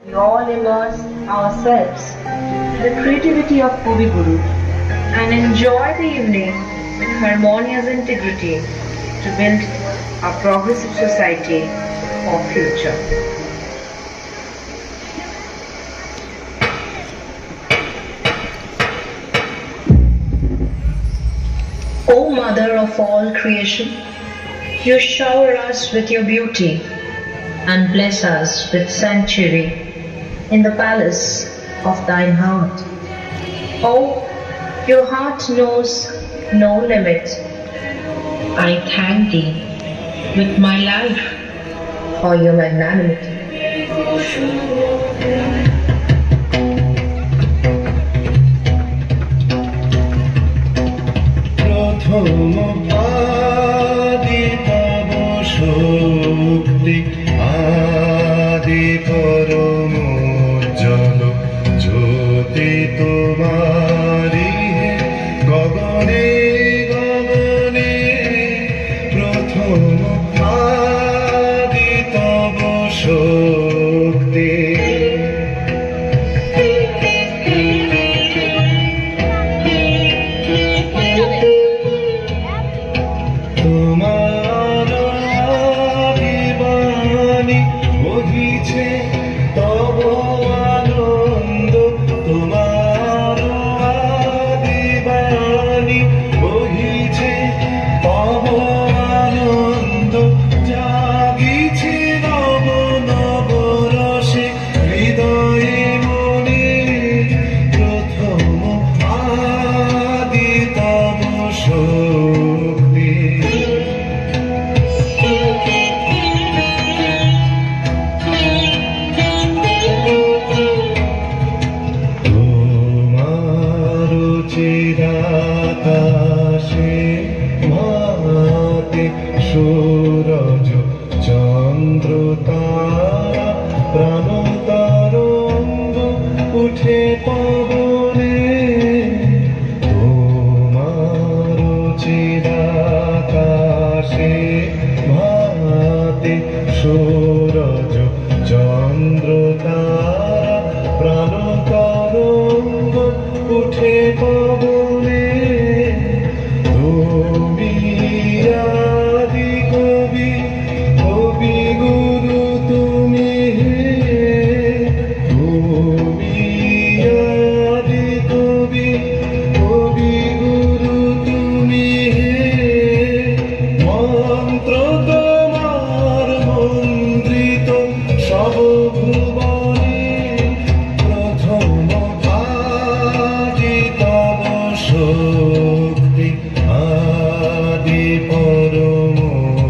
We all immerse ourselves in the creativity of Kobi Guru and enjoy the evening with harmonious integrity to build a progressive society for future. O Mother of all creation, you shower us with your beauty and bless us with sanctuary in the palace of thine heart. Oh, your heart knows no limit. I thank thee with my life for your magnanimity. প্রথম আদি তব শক্তি আদি পরম উজ্জ্বল জ্যোতি তোমারি গগনে গগনে প্রথম আদি তব শক্তি তোমার আদিবাণী বহিছে তব আনন্দ তোমার আদিবাণী বহিছে তব আনন্দ জাগিছে নব নব রসে হৃদয়ে মনে প্রথম আদি তব শক্তি তোমার চিরাকাশে মাতে সূরজ চন্দ্র তারা প্রাণ তরঙ্গ উঠে পবনে তোমার চিরাকাশে মাতে সূরজ চন্দ্র তারা প্রাণ তরঙ্গ উঠে পবনে তুমি আদি কবি কবি গুরু তুমি তুমি আদি কবি কবি গুরু তুমি মন্ত্র তোমার মন্ত্রিত সব ভুবনে প্রথম আদি তব শক্তি আদি পরম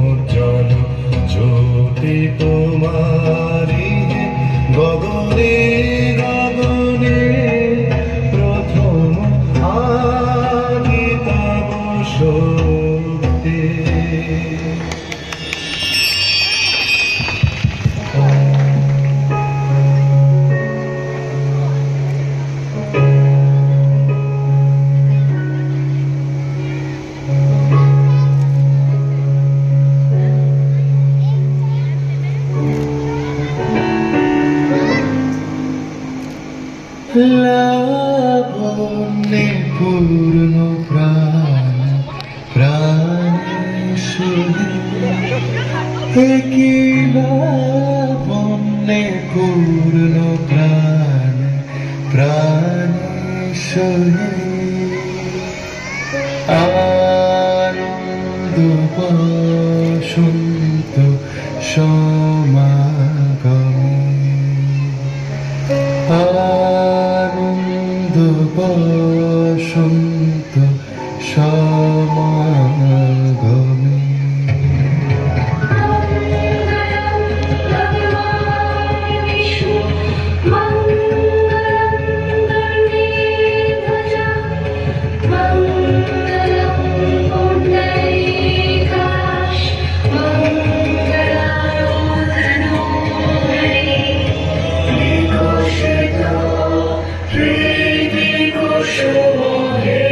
উজ্জ্বল জ্যোতি তোমারি গগনে গগনে প্রথম আদি তব শক্তি লাবণ্যে পূর্ণ প্রাণ প্রাণেশ্বরী কি লাবণ্যে পূর্ণ প্রাণ প্রাণেশ্বরী আনন্দ বসন্ত সমাগমে আনন্দ বসন্ত সমাগমে Shri Krishna,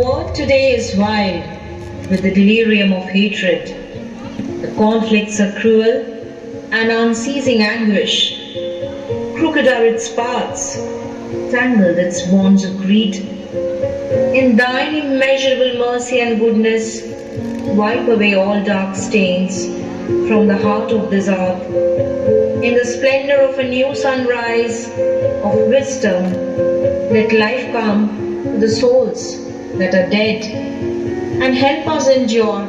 world today is wild with the delirium of hatred. The conflicts are cruel and unceasing anguish. Crooked are its paths, tangled its bonds of greed. In thine immeasurable mercy and goodness, wipe away all dark stains from the heart of this earth. In the splendor of a new sunrise of wisdom, let life come to the souls that are dead and help us endure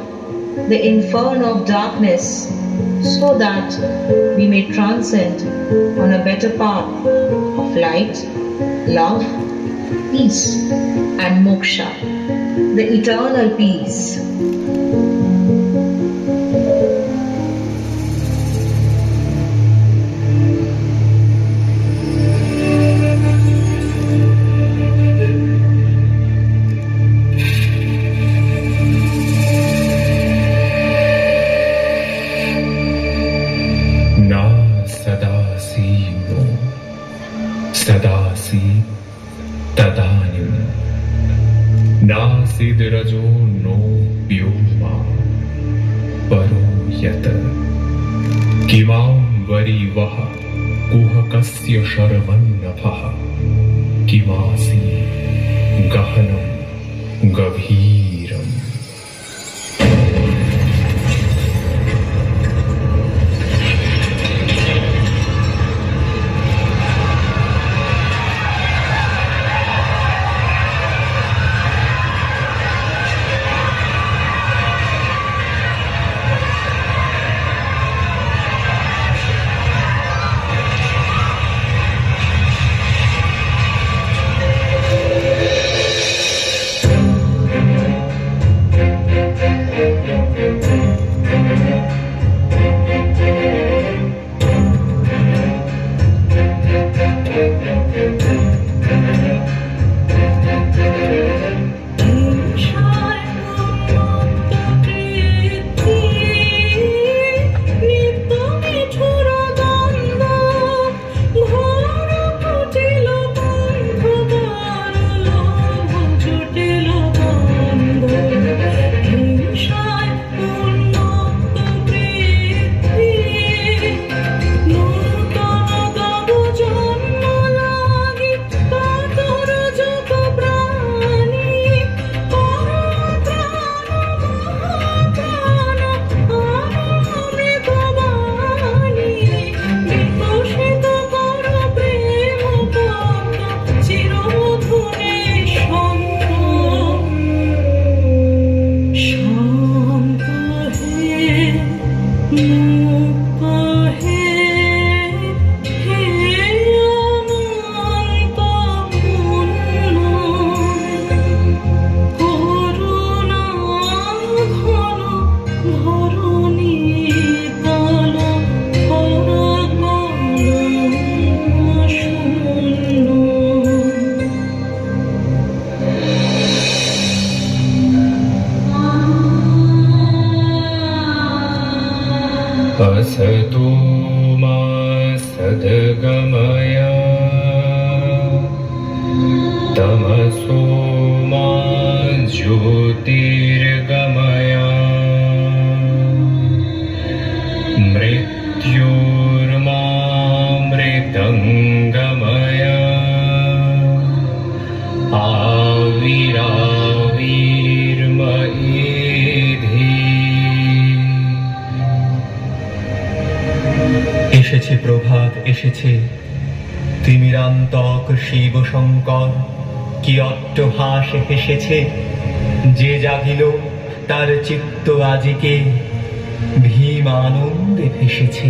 the inferno of darkness so that we may transcend on a better path of light, love, peace and moksha, the eternal peace. नासीद्रजो नो व्योमा परो यत् किमां वरीवः कुहकस्य शर्वन्नभः किमासि गहनं गभीरम् असतो मा सद्गमय तमसो मा ज्योतिर्गमय मृत्युर्मामृतङ्गमय आविराविर्मयेधि। এসেছে প্রভাত, এসেছে তিমিরান্তক শিব শঙ্কর, কি অট্টহাসে হেসেছে। যে জাগিল তার চিত্ত আজিকে ভীম আনন্দে ভেসেছে।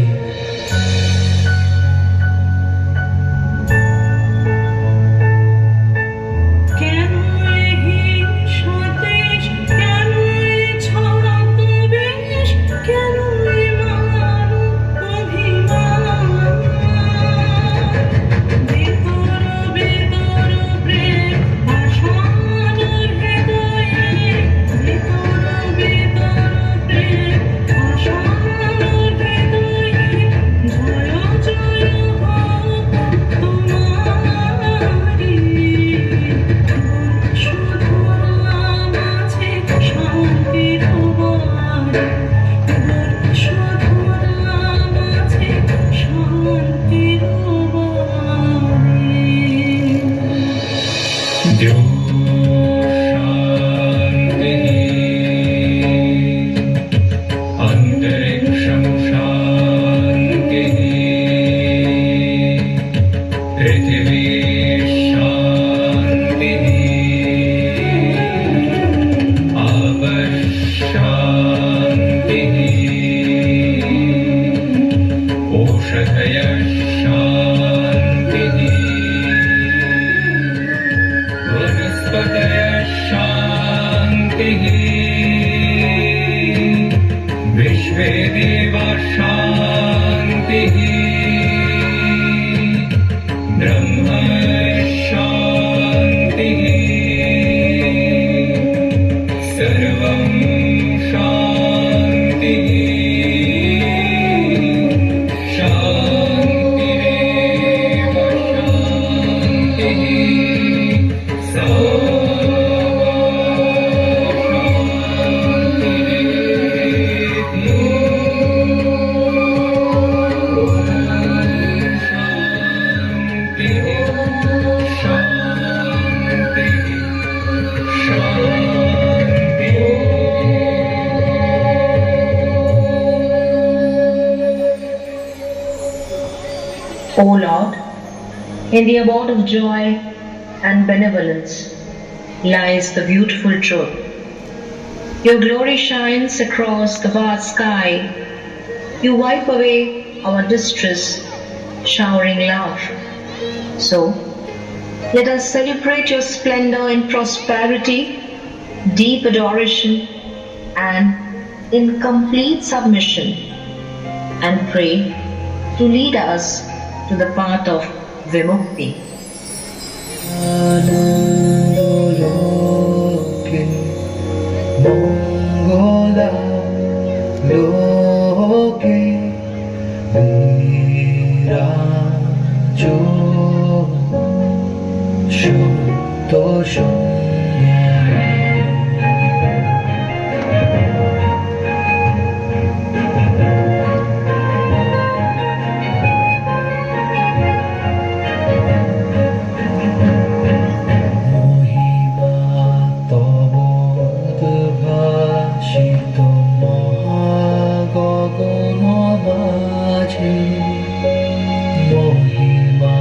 ভিতর ভিতর প্রেম ভাষার হৃদয়ে O Lord, in the abode of joy and benevolence lies the beautiful truth. Your glory shines across the vast sky. You wipe away our distress, showering love. So, let us celebrate your splendor in prosperity, deep adoration, and in complete submission, and pray to lead us to the path of Vimukti. আনন্দলোকে মঙ্গলালোকে বিরাজ সত্য সুন্দর। মহিমা তব উদ্ভাসিত মহাগগন মাঝে, মহিমা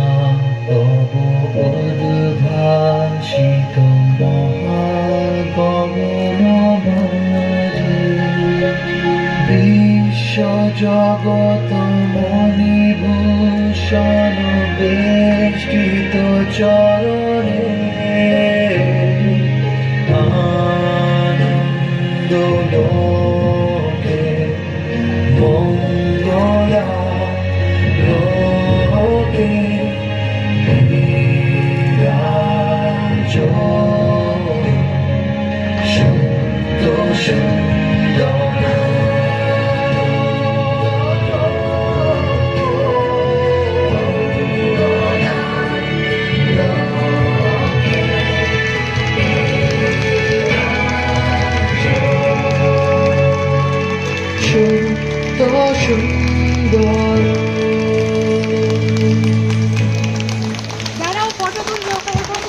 তব উদ্ভাসিত মহাগগন মাঝে, বিশ্ব জগত মণিভূষণ বেষ্টিত চরণ